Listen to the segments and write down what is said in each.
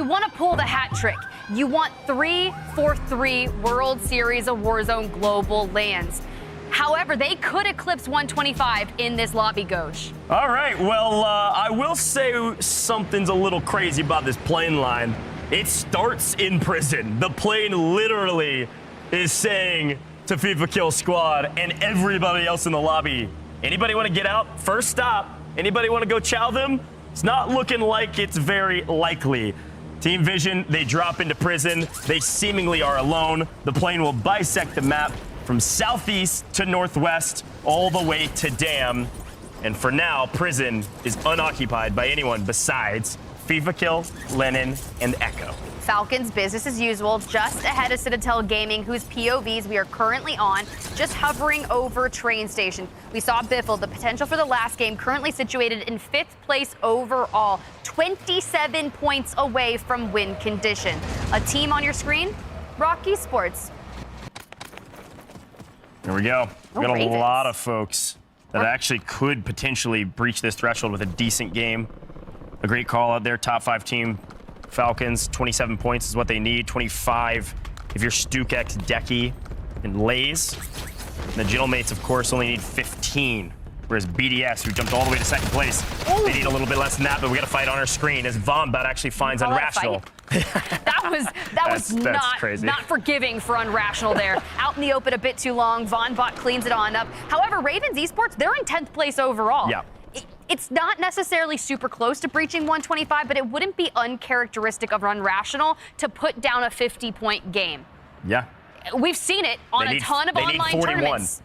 want to pull the hat trick. You want 3 for 3 World Series of Warzone global lands. However, they could eclipse 125 in this lobby, Ghosh. All right, well, I will say something's a little crazy about this plane line. It starts in prison. The plane literally is saying to FIFA Kill Squad and everybody else in the lobby, anybody want to get out? First stop. Anybody want to go chow them? It's not looking like it's very likely. Team Vision, they drop into prison. They seemingly are alone. The plane will bisect the map from southeast to northwest, all the way to Dam. And for now, prison is unoccupied by anyone besides FIFA Kill, Lennon, and Echo. Falcons business as usual, just ahead of Citadel Gaming, whose POVs we are currently on, just hovering over train station. We saw Biffle, the potential for the last game, currently situated in 5th place overall, 27 points away from win condition. A team on your screen, Rocky Sports. Here we go. We got Ravens. a lot of folks that actually could potentially breach this threshold with a decent game. A great call out there, top 5 team. Falcons, 27 points is what they need. 25 if you're Stukex, Decky, and Lays. And the Gentlemates, of course, only need 15. Whereas BDS, who jumped all the way to 2nd place, they need a little bit less than that, but we got to fight on our screen as Vombot actually finds Unrational. That was crazy. Not forgiving for Unrational there. Out in the open a bit too long. Vonbot cleans it on up. However, Ravens Esports, they're in 10th place overall. Yeah. It's not necessarily super close to breaching 125, but it wouldn't be uncharacteristic of Unrational to put down a 50-point game. Yeah. We've seen it on a ton of online tournaments.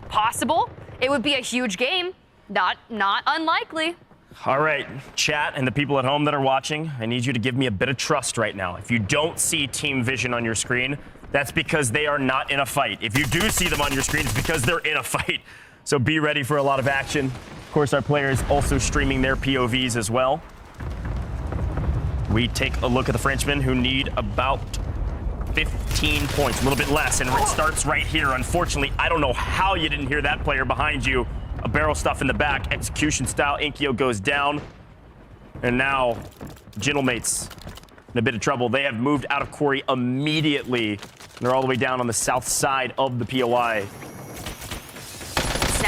Possible. It would be a huge game. Not unlikely. All right, chat and the people at home that are watching, I need you to give me a bit of trust right now. If you don't see Team Vision on your screen, that's because they are not in a fight. If you do see them on your screen, it's because they're in a fight. So be ready for a lot of action. Of course, our players also streaming their POVs as well. We take a look at the Frenchmen, who need about 15 points, a little bit less, and it starts right here. Unfortunately, I don't know how you didn't hear that player behind you. A barrel stuff in the back, execution style. Inkyo goes down, and now Gentlemates in a bit of trouble. They have moved out of quarry immediately. They're all the way down on the south side of the POI.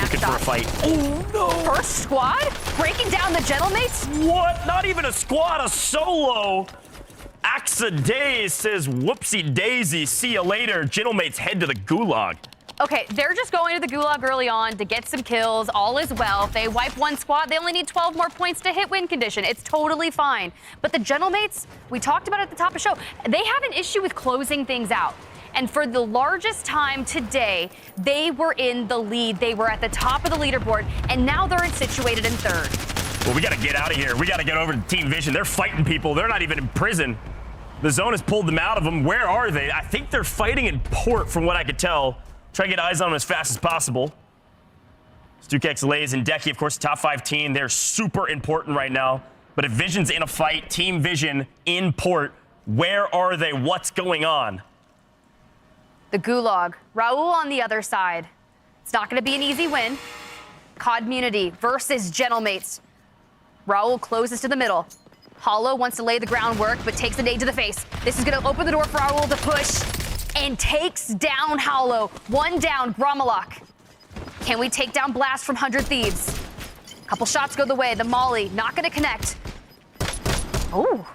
Looking for a fight. Oh, no. First squad? Breaking down the Gentlemates? What? Not even a squad, a solo. Axadays says, whoopsie daisy, see you later. Gentlemates head to the gulag. Okay, they're just going to the gulag early on to get some kills. All is well. If they wipe one squad, they only need 12 more points to hit win condition. It's totally fine. But the Gentlemates, we talked about it at the top of the show, they have an issue with closing things out. And for the largest time today, they were in the lead. They were at the top of the leaderboard, and now they're situated in 3rd. Well, we got to get out of here. We got to get over to Team Vision. They're fighting people. They're not even in prison. The zone has pulled them out of them. Where are they? I think they're fighting in port, from what I could tell. Try to get eyes on them as fast as possible. Stukex, Lays, and Decky, of course, top 5 team. They're super important right now. But if Vision's in a fight, Team Vision in port, where are they? What's going on? The gulag. Raul on the other side. It's not going to be an easy win. Community versus Gentlemates. Raul closes to the middle. Hollow wants to lay the groundwork, but takes a nade to the face. This is going to open the door for Raul to push and takes down Hollow. 1 down, Gromalok. Can we take down Blast from 100 Thieves? Couple shots go the way. The Molly not going to connect. Oh.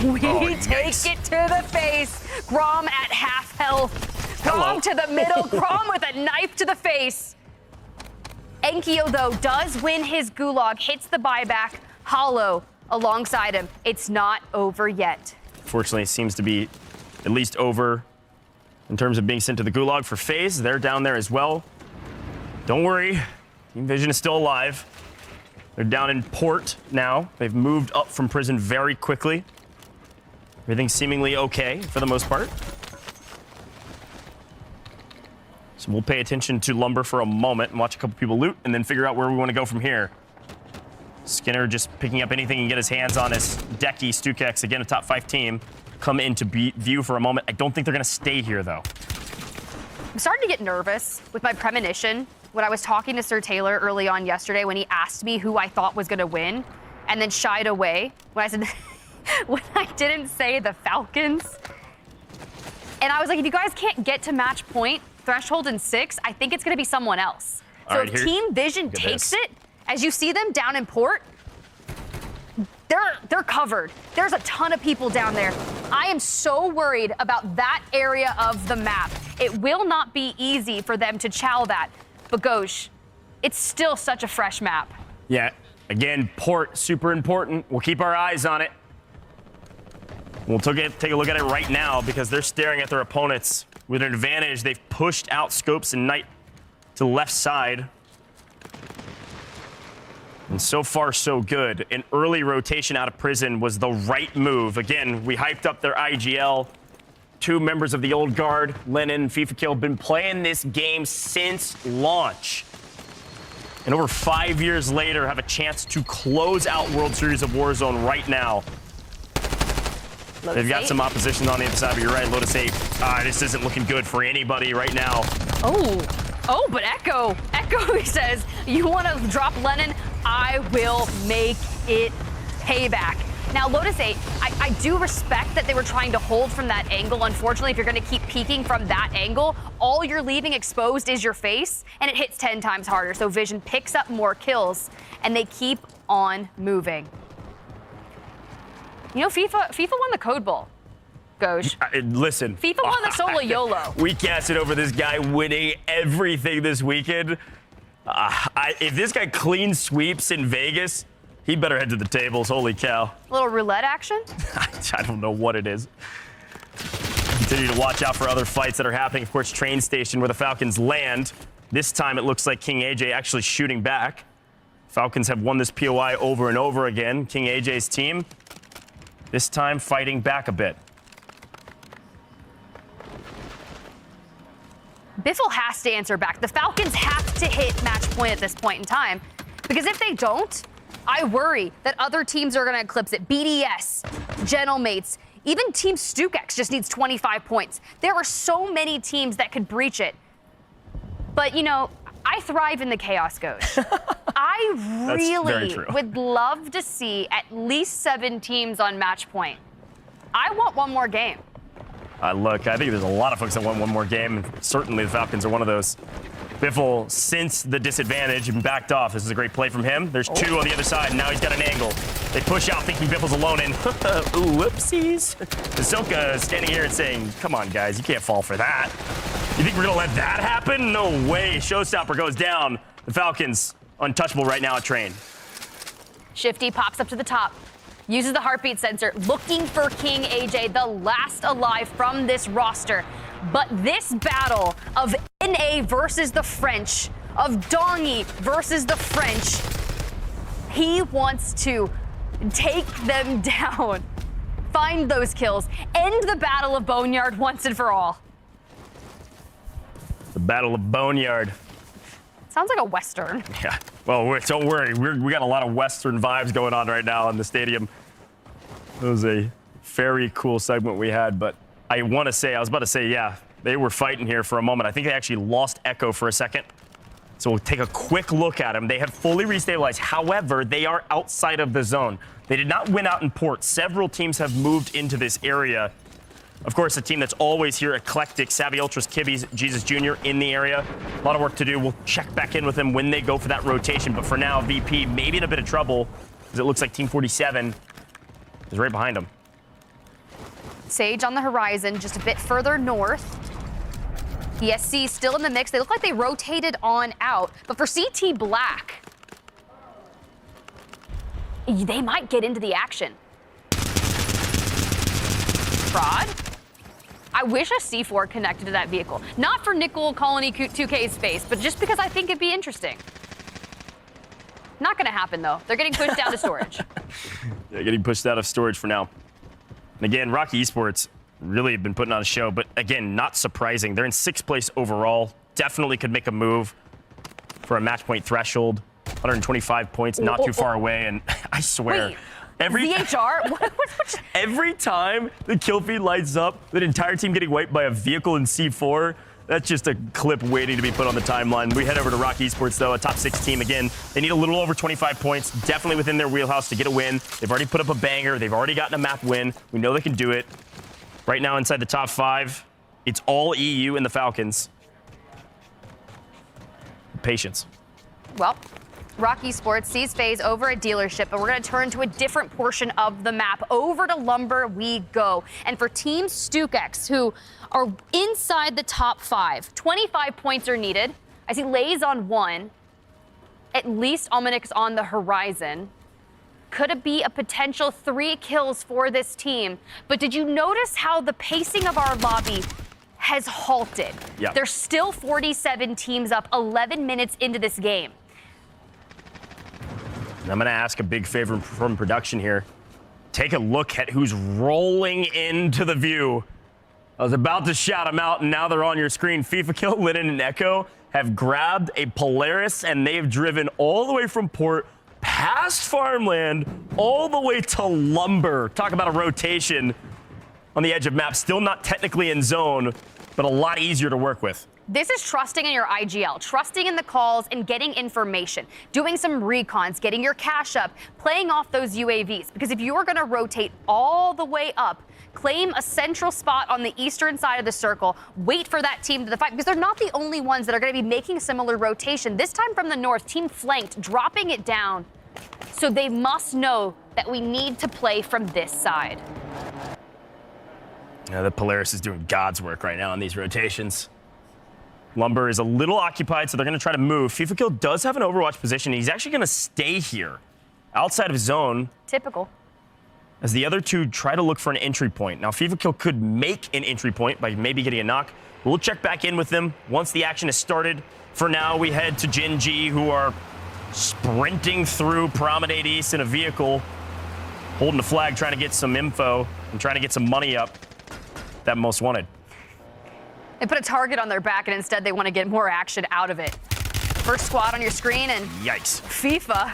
We take it to the face. Grom at half health. Grom to the middle. Grom with a knife to the face. Enkyo, though, does win his gulag, hits the buyback. Hollow alongside him. It's not over yet. Fortunately, it seems to be at least over in terms of being sent to the gulag for FaZe. They're down there as well. Don't worry. Team Vision is still alive. They're down in port now. They've moved up from prison very quickly. Everything's seemingly okay for the most part. So we'll pay attention to Lumber for a moment and watch a couple people loot and then figure out where we want to go from here. Skinner just picking up anything he can get his hands on as Decky, Stukex, again a top 5 team, come into view for a moment. I don't think they're going to stay here, though. I'm starting to get nervous with my premonition when I was talking to Sir Taylor early on yesterday when he asked me who I thought was going to win and then shied away when I said when I didn't say the Falcons. And I was like, if you guys can't get to match point threshold in 6, I think it's going to be someone else. So All right, if Team Vision takes it, as you see them down in port, they're covered. There's a ton of people down there. I am so worried about that area of the map. It will not be easy for them to chow that. But Ghosh, it's still such a fresh map. Yeah, again, port, super important. We'll keep our eyes on it. We'll take a look at it right now because they're staring at their opponents with an advantage. They've pushed out Scopes and Knight to the left side. And so far, so good. An early rotation out of prison was the right move. Again, we hyped up their IGL. 2 members of the old guard, Lennon and FIFA Kill, been playing this game since launch. And over 5 years later, have a chance to close out World Series of Warzone right now. They've got some opposition on the other side, but you're right, Lotus 8. This isn't looking good for anybody right now. Oh, but Echo he says, you want to drop Lennon? I will make it payback. Now, Lotus 8, I do respect that they were trying to hold from that angle. Unfortunately, if you're going to keep peeking from that angle, all you're leaving exposed is your face, and it hits 10 times harder. So Vision picks up more kills, and they keep on moving. You know, FIFA won the Code Bowl. Ghosh. Listen. FIFA won the solo YOLO. We casted over this guy winning everything this weekend. If this guy clean sweeps in Vegas, he better head to the tables. Holy cow. Little roulette action? I don't know what it is. Continue to watch out for other fights that are happening. Of course, train station where the Falcons land. This time it looks like King AJ actually shooting back. Falcons have won this POI over and over again. King AJ's team, this time fighting back a bit. Biffle has to answer back. The Falcons have to hit match point at this point in time, because if they don't, I worry that other teams are going to eclipse it. BDS, Gentlemates, even Team StukX just needs 25 points. There are so many teams that could breach it. But, you know, I thrive in the chaos, Ghosh. I really would love to see at least 7 teams on match point. I want one more game. Look, I think there's a lot of folks that want one more game, and certainly the Falcons are one of those. Biffle, since the disadvantage, and backed off. This is a great play from him. There's 2 on the other side, and now he's got an angle. They push out thinking Biffle's alone, and ooh, whoopsies. Ahsoka standing here and saying, come on, guys, you can't fall for that. You think we're going to let that happen? No way. Showstopper goes down. The Falcons, untouchable right now at train. Shifty pops up to the top. Uses the heartbeat sensor, looking for King AJ, the last alive from this roster. But this battle of NA versus the French, of Dongy versus the French, he wants to take them down, find those kills, end the Battle of Boneyard once and for all. The Battle of Boneyard. Sounds like a Western. Yeah. Well, don't worry. We got a lot of Western vibes going on right now in the stadium. It was a very cool segment we had, but I was about to say, yeah, they were fighting here for a moment. I think they actually lost Echo for a second. So we'll take a quick look at them. They have fully restabilized. However, they are outside of the zone. They did not win out in port. Several teams have moved into this area. Of course, a team that's always here, eclectic, Savvy Ultras, Kibby's, Jesus Jr. in the area. A lot of work to do. We'll check back in with them when they go for that rotation. But for now, VP maybe in a bit of trouble, because it looks like Team 47 is right behind them. Sage on the horizon, just a bit further north. ESC still in the mix. They look like they rotated on out. But for CT Black, they might get into the action. Fraud? I wish a C4 connected to that vehicle. Not for Nickel Colony 2K's space, but just because I think it'd be interesting. Not gonna happen though. They're getting pushed down to storage. They're getting pushed out of storage for now. And again, Rocky Esports really have been putting on a show, but again, not surprising. They're in 6th place overall. Definitely could make a move for a match point threshold. 125 points, not too far away, and I swear. Wait. VHR? Every time the kill feed lights up, the entire team getting wiped by a vehicle in C4, That's just a clip waiting to be put on the timeline. We head over to Rock Esports, though, a top 6 team again. They need a little over 25 points, definitely within their wheelhouse to get a win. They've already put up a banger. They've already gotten a map win. We know they can do it. Right now, inside the top 5, it's all EU and the Falcons. Patience. Well, Rock Esports sees FaZe over a dealership, but we're going to turn to a different portion of the map. Over to Lumber we go. And for Team StukX, who are inside the top 5, 25 points are needed. I see Lays on 1. At least Almanic's on the horizon. Could it be a potential 3 kills for this team? But did you notice how the pacing of our lobby has halted? Yeah. There's still 47 teams up 11 minutes into this game. And I'm going to ask a big favor from production here. Take a look at who's rolling into the view. I was about to shout them out, and now they're on your screen. FIFA Kill, Linen, and Echo have grabbed a Polaris, and they've driven all the way from port, past farmland, all the way to Lumber. Talk about a rotation on the edge of map. Still not technically in zone, but a lot easier to work with. This is trusting in your IGL, trusting in the calls and getting information, doing some recons, getting your cash up, playing off those UAVs. Because if you're going to rotate all the way up, claim a central spot on the eastern side of the circle, wait for that team to fight, because they're not the only ones that are going to be making a similar rotation. This time from the north, team flanked, dropping it down. So they must know that we need to play from this side. Yeah, the Polaris is doing God's work right now on these rotations. Lumber is a little occupied, so they're going to try to move. FIFA Kill does have an Overwatch position. He's actually going to stay here, outside of zone. Typical. As the other two try to look for an entry point. Now, FIFA Kill could make an entry point by maybe getting a knock. We'll check back in with them once the action is started. For now, we head to Gen G, who are sprinting through Promenade East in a vehicle, holding the flag, trying to get some info and trying to get some money up. That most wanted. They put a target on their back, and instead they want to get more action out of it. First squad on your screen, and yikes. FIFA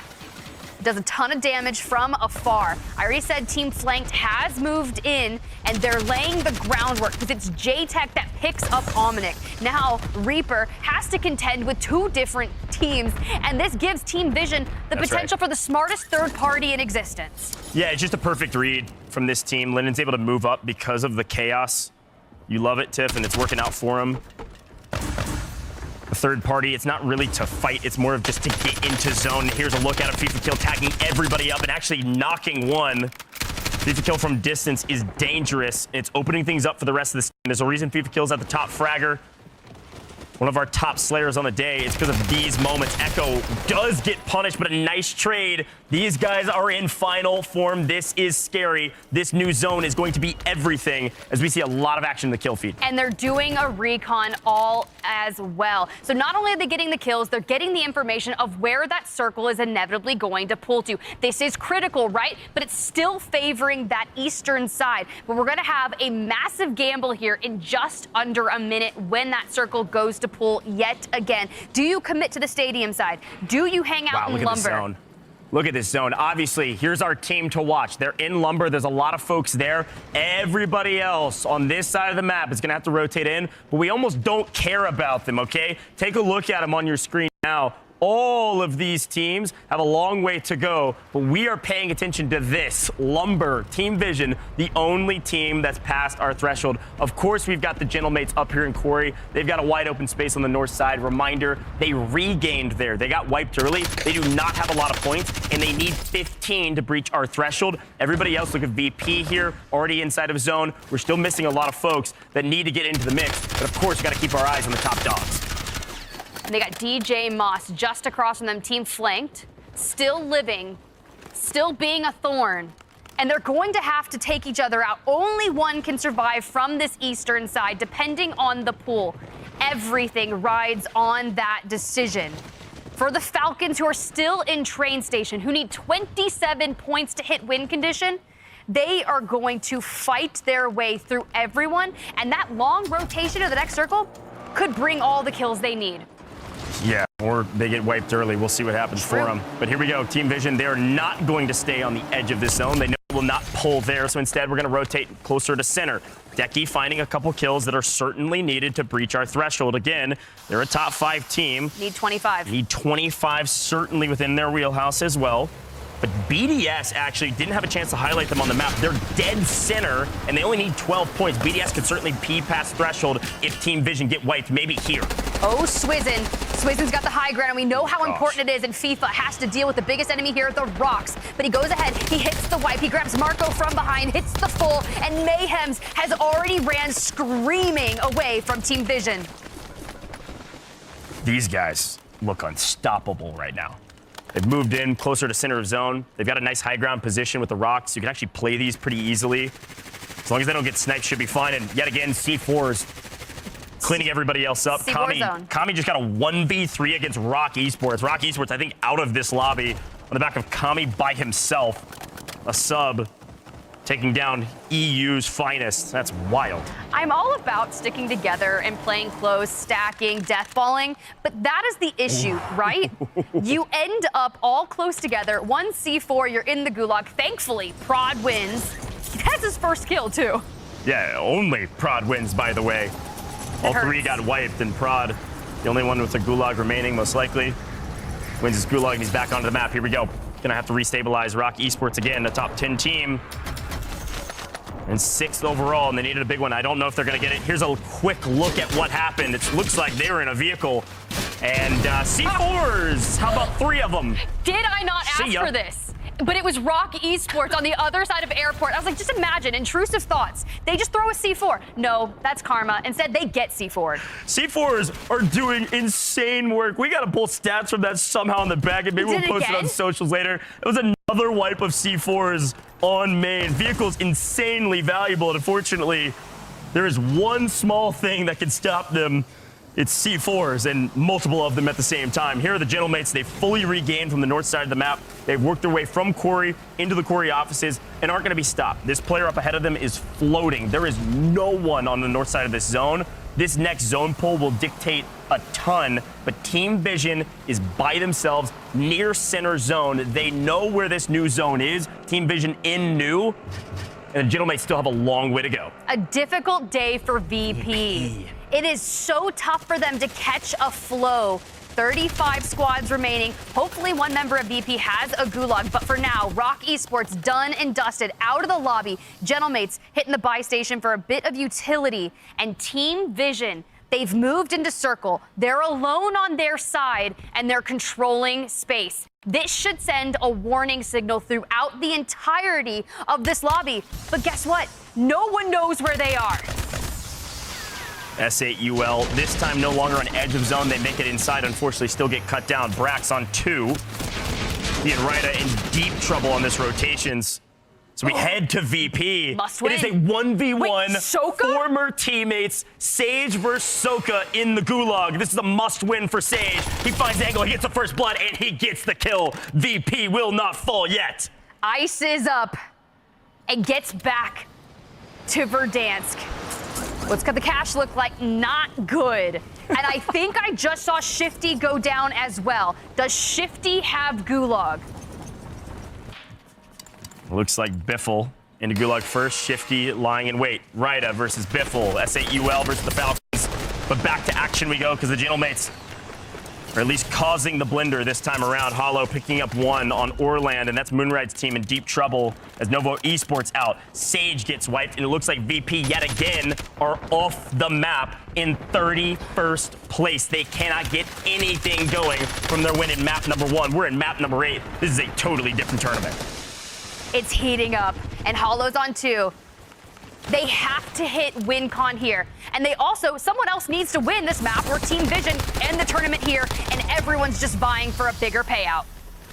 does a ton of damage from afar. I already said Team Flanked has moved in, and they're laying the groundwork because it's J-Tech that picks up Omnic. Now, Reaper has to contend with 2 different teams, and this gives Team Vision the potential for the smartest third party in existence. Yeah, it's just a perfect read from this team. Linden's able to move up because of the chaos. You love it, Tiff, and it's working out for him. The third party, it's not really to fight. It's more of just to get into zone. Here's a look at it. FIFA Kill tagging everybody up and actually knocking one. FIFA Kill from distance is dangerous. It's opening things up for the rest of this team. There's a reason FIFA Kill's at the top fragger. One of our top slayers on the day. It's because of these moments. Echo does get punished, but a nice trade. These guys are in final form. This is scary. This new zone is going to be everything as we see a lot of action in the kill feed. And they're doing a recon all as well. So not only are they getting the kills, they're getting the information of where that circle is inevitably going to pull to. This is critical, right? But it's still favoring that eastern side. But we're going to have a massive gamble here in just under a minute when that circle goes to pull yet again. Do you commit to the stadium side? Do you hang out in look Lumber? At this zone. Look at this zone. Obviously, here's our team to watch. They're in Lumber. There's a lot of folks there. Everybody else on this side of the map is going to have to rotate in, but we almost don't care about them, okay? Take a look at them on your screen now. All of these teams have a long way to go, but we are paying attention to this. Lumber, Team Vision, the only team that's passed our threshold. Of course, we've got the Gentlemates up here in Quarry. They've got a wide open space on the north side. Reminder, they regained there. They got wiped early. They do not have a lot of points, and they need 15 to breach our threshold. Everybody else, look at VP here, already inside of zone. We're still missing a lot of folks that need to get into the mix, but of course, we got to keep our eyes on the top dogs. And they got DJ Moss just across from them, Team Flanked, still living, still being a thorn. And they're going to have to take each other out. Only one can survive from this eastern side, depending on the pool. Everything rides on that decision. For the Falcons, who are still in train station, who need 27 points to hit win condition, they are going to fight their way through everyone. And that long rotation of the next circle could bring all the kills they need. Yeah, or they get wiped early. We'll see what happens for them. But here we go. Team Vision, they are not going to stay on the edge of this zone. They know it will not pull there, so instead we're going to rotate closer to center. Decky finding a couple kills that are certainly needed to breach our threshold. Again, they're a top 5 team. Need 25. Need 25 certainly within their wheelhouse as well. But BDS actually didn't have a chance to highlight them on the map. They're dead center, and they only need 12 points. BDS could certainly pee past threshold if Team Vision get wiped, maybe here. Oh, Swizzin. Swizin's got the high ground, and we know how important it is, and FIFA has to deal with the biggest enemy here, the rocks. But he goes ahead, he hits the wipe, he grabs Marco from behind, hits the full, and Mayhems has already ran screaming away from Team Vision. These guys look unstoppable right now. They've moved in closer to center of zone. They've got a nice high ground position with the rocks. You can actually play these pretty easily. As long as they don't get sniped, should be fine. And yet again, C4's cleaning everybody else up. Kami just got a 1v3 against Rock Esports. Rock Esports, I think, out of this lobby on the back of Kami by himself. A sub taking down EU's finest. That's wild. I'm all about sticking together and playing close, stacking, deathballing, but that is the issue, right? You end up all close together, 1 C4, you're in the gulag. Thankfully, Prod wins. That's his first kill, too. Yeah, only Prod wins, by the way. All 3 got wiped, and Prod, the only one with a gulag remaining, most likely, wins his gulag, and he's back onto the map. Here we go. Gonna have to restabilize Rock Esports again, a top 10 team. And 6th overall, and they needed a big one. I don't know if they're going to get it. Here's a quick look at what happened. It looks like they were in a vehicle. And C4s, how about 3 of them? Did I not ask for this? But it was Rock Esports on the other side of airport. I was like, just imagine, intrusive thoughts. They just throw a C4. No, that's karma. Instead, they get C4'd. C4s are doing insane work. We got to pull stats from that somehow in the back, and maybe we'll post it on socials later. It was another wipe of C4s on main. Vehicle's insanely valuable, and unfortunately, there is one small thing that can stop them. It's C4s, and multiple of them at the same time. Here are the Gentlemates. They fully regained from the north side of the map. They've worked their way from Quarry into the Quarry offices and aren't going to be stopped. This player up ahead of them is floating. There is no one on the north side of this zone. This next zone pull will dictate a ton, but Team Vision is by themselves near center zone. They know where this new zone is. Team Vision in new, and the Gentlemates still have a long way to go. A difficult day for VP. It is so tough for them to catch a flow. 35 squads remaining. Hopefully one member of VP has a gulag, but for now, Rock Esports done and dusted, out of the lobby. Gentlemates hitting the buy station for a bit of utility, and Team Vision, they've moved into circle. They're alone on their side, and they're controlling space. This should send a warning signal throughout the entirety of this lobby. But guess what? No one knows where they are. S8UL, this time no longer on edge of zone. They make it inside, unfortunately still get cut down. Brax on 2. He and Ryda in deep trouble on this rotations. So we head to VP. Must win. It is a 1v1. Wait, Soka? Former teammates, Sage versus Soka in the gulag. This is a must win for Sage. He finds angle, he gets the first blood, and he gets the kill. VP will not fall yet. Ice is up and gets back to Verdansk. What's the cash look like? Not good. And I think I just saw Shifty go down as well. Does Shifty have gulag? Looks like Biffle into gulag first. Shifty lying in wait. Ryda versus Biffle. S8UL versus the Falcons. But back to action we go, because the Gentlemates are at least causing the blender this time around. Hollow picking up 1 on Orland, and that's Moonride's team in deep trouble as Novo Esports out. Sage gets wiped, and it looks like VP yet again are off the map in 31st place. They cannot get anything going from their win in map number 1. We're in map number 8. This is a totally different tournament. It's heating up, and Hollow's on 2. They have to hit WinCon here. And they also, someone else needs to win this map, or Team Vision end the tournament here, and everyone's just vying for a bigger payout.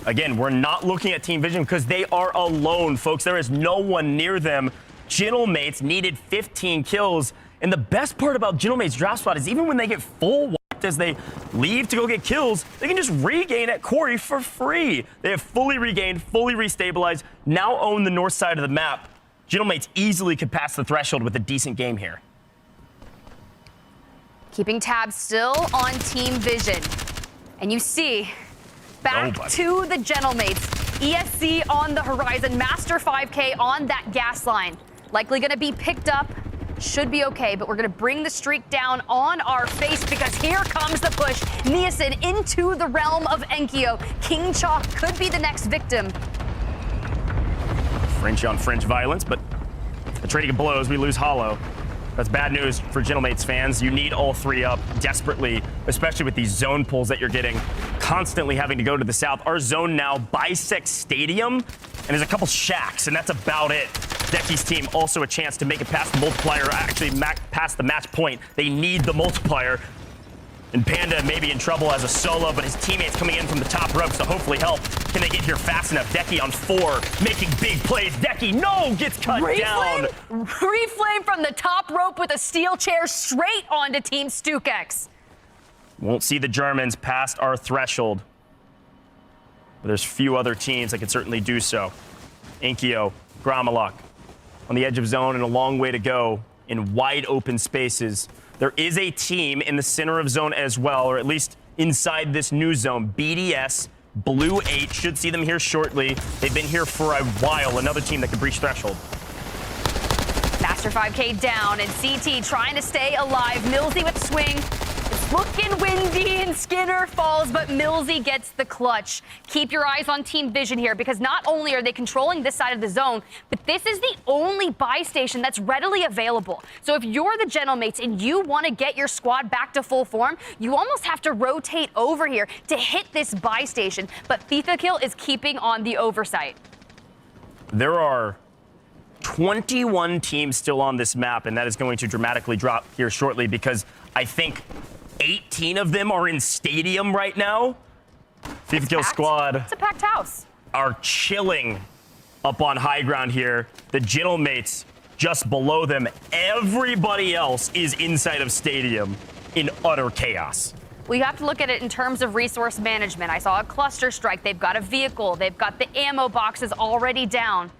Again, we're not looking at Team Vision because they are alone, folks. There is no one near them. Gentlemates needed 15 kills. And the best part about Gentlemates' draft spot is even when they get full wiped as they leave to go get kills, they can just regain at Quarry for free. They have fully regained, fully restabilized, now own the north side of the map. Gentlemates easily could pass the threshold with a decent game here. Keeping tabs still on Team Vision. And you see, back to the Gentlemates. ESC on the horizon, Master 5K on that gas line. Likely gonna be picked up, should be okay, but we're gonna bring the streak down on our face because here comes the push. Niacin into the realm of Enkyo. King Chalk could be the next victim. Fringe on fringe violence, but the trading of blows, we lose Hollow. That's bad news for Gentlemates fans. You need all three up desperately, especially with these zone pulls that you're getting, constantly having to go to the south. Our zone now bisects Stadium, and there's a couple shacks, and that's about it. Decky's team also a chance to make it past the multiplier, actually past the match point. They need the multiplier. And Panda may be in trouble as a solo, but his teammates coming in from the top ropes to hopefully help. Can they get here fast enough? Decky on 4, making big plays. Decky, no, gets cut down. Reflame from the top rope with a steel chair straight onto Team Stukex. Won't see the Germans past our threshold. But there's few other teams that can certainly do so. Enkyo, Gromalok on the edge of zone and a long way to go in wide open spaces. There is a team in the center of zone as well, or at least inside this new zone. BDS, Blue 8, should see them here shortly. They've been here for a while. Another team that could breach threshold. Master 5K down, and CT trying to stay alive. Millsy with swing. It's looking windy, and Skinner falls, but Millsy gets the clutch. Keep your eyes on Team Vision here, because not only are they controlling this side of the zone, but this is the only buy station that's readily available. So if you're the Gentlemates and you want to get your squad back to full form, you almost have to rotate over here to hit this buy station. But FIFA Kill is keeping on the oversight. There are 21 teams still on this map, and that is going to dramatically drop here shortly because I think 18 of them are in Stadium right now. FIFA Kill squad. It's a packed house. Are chilling up on high ground here. The Gentlemates just below them. Everybody else is inside of Stadium in utter chaos. We have to look at it in terms of resource management. I saw a cluster strike. They've got a vehicle. They've got the ammo boxes already down.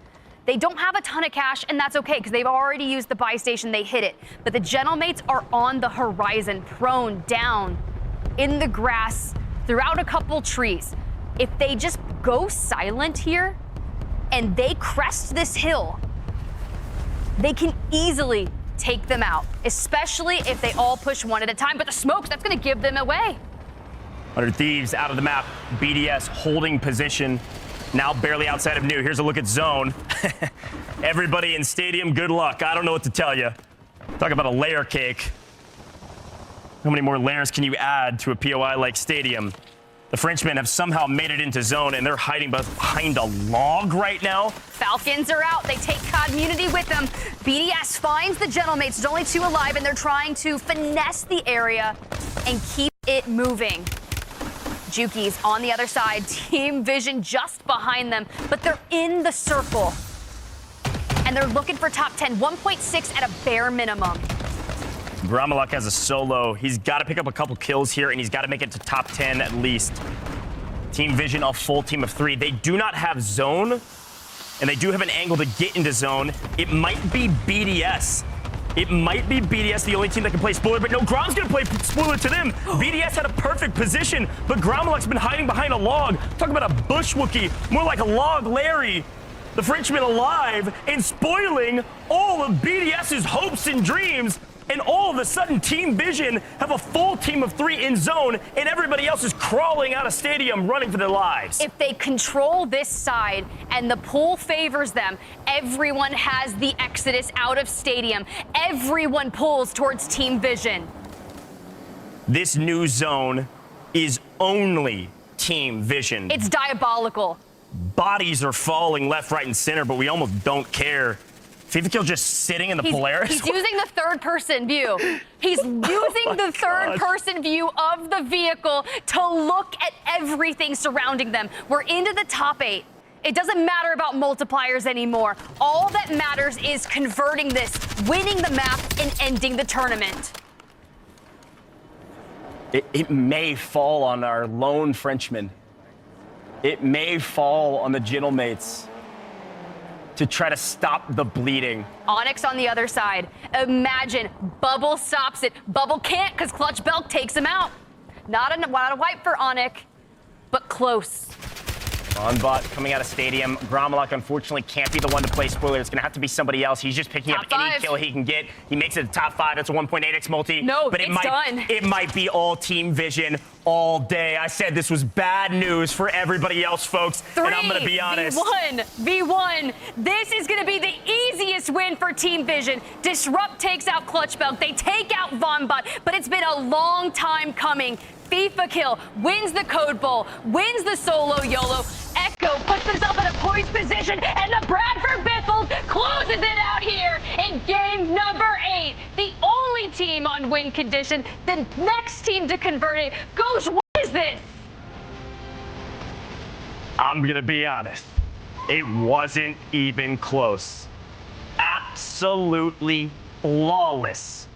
They don't have a ton of cash, and that's okay, because they've already used the buy station. They hit it. But the Gentlemates are on the horizon, prone, down, in the grass, throughout a couple trees. If they just go silent here, and they crest this hill, they can easily take them out, especially if they all push one at a time. But the smokes, that's going to give them away. 100 Thieves out of the map. BDS holding position. Now barely outside of new. Here's a look at zone. Everybody in Stadium, good luck. I don't know what to tell you. Talk about a layer cake. How many more layers can you add to a POI like Stadium? The Frenchmen have somehow made it into zone, and they're hiding behind a log right now. Falcons are out. They take community with them. BDS finds the Gentlemates. There's only 2 alive, and they're trying to finesse the area and keep it moving. Juki's on the other side. Team Vision just behind them, but they're in the circle. And they're looking for top 10, 1.6 at a bare minimum. Gromalok has a solo. He's got to pick up a couple kills here, and he's got to make it to top 10 at least. Team Vision, a full team of 3. They do not have zone, and they do have an angle to get into zone. It might be BDS. It might be BDS, the only team that can play spoiler, but no, Grom's gonna play spoiler to them. BDS had a perfect position, but Gromalok's been hiding behind a log. Talk about a bush Wookie, more like a log Larry. The Frenchman alive and spoiling all of BDS's hopes and dreams. And all of a sudden, Team Vision have a full team of 3 in zone, and everybody else is crawling out of Stadium, running for their lives. If they control this side and the pool favors them, everyone has the exodus out of Stadium. Everyone pulls towards Team Vision. This new zone is only Team Vision. It's diabolical. Bodies are falling left, right, and center, but we almost don't care. FIFA Kill just sitting in the Polaris. He's using the third-person view. He's using the third-person view of the vehicle to look at everything surrounding them. We're into the top 8. It doesn't matter about multipliers anymore. All that matters is converting this, winning the map, and ending the tournament. It may fall on our lone Frenchman. It may fall on the Gentlemates to try to stop the bleeding. Onyx on the other side. Imagine Bubble stops it. Bubble can't because Clutch Belt takes him out. Not a wipe for Onyx, but close. Unbot coming out of stadium. Gromelok unfortunately can't be the one to play spoiler. It's going to have to be somebody else. He's just picking up any kill he can get. He makes it to top 5. That's a 1.8x multi. No, but it's done. It might be all team vision all day. I said this was bad news for everybody else, folks. And I'm going to be honest. V1. This is going to be the easiest win for Team Vision. Disrupt takes out Clutchbelt. They take out Vonbot, but it's been a long time coming. FIFA Kill wins the Code Bowl, wins the solo YOLO. Echo puts himself in a poised position, and the Bradford Biffles closes it out here in game number 8. The only team on win condition, the next team to convert it. Gosh, what is this? I'm going to be honest. It wasn't even close. Absolutely flawless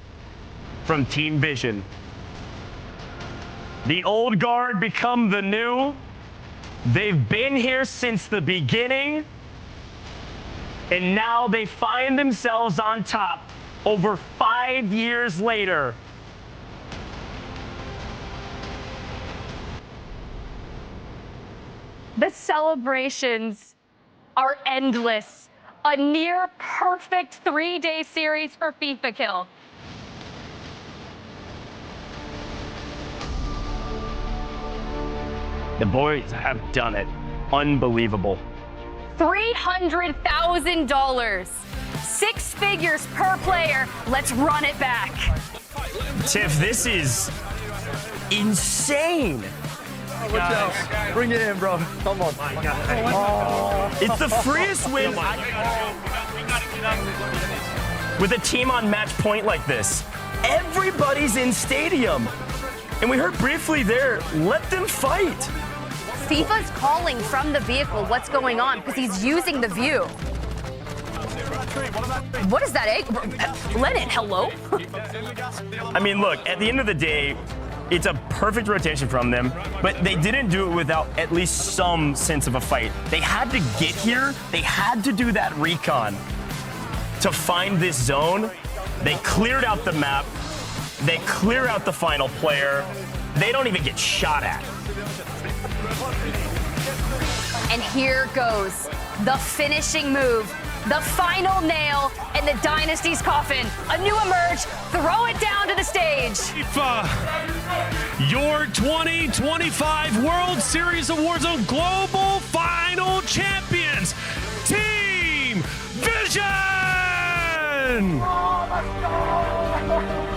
from Team Vision. The old guard become the new. They've been here since the beginning, and now they find themselves on top over 5 years later. The celebrations are endless. A near perfect 3-day series for FIFA Kill. The boys have done it. Unbelievable. $300,000. 6 figures per player. Let's run it back. Tiff, this is insane. Watch out. Bring it in, bro. Come on. It's the freest win with a team on match point like this. Everybody's in stadium. And we heard briefly there, let them fight. FIFA's calling from the vehicle what's going on because he's using the view. What is that egg? Lennon, hello? I mean, look, at the end of the day, it's a perfect rotation from them, but they didn't do it without at least some sense of a fight. They had to get here. They had to do that recon to find this zone. They cleared out the map. They clear out the final player. They don't even get shot at. And here goes the finishing move, the final nail in the Dynasty's coffin. A new emerge, throw it down to the stage. FIFA, your 2025 World Series of Warzone Global Final Champions, Team Vision! Oh, let's go!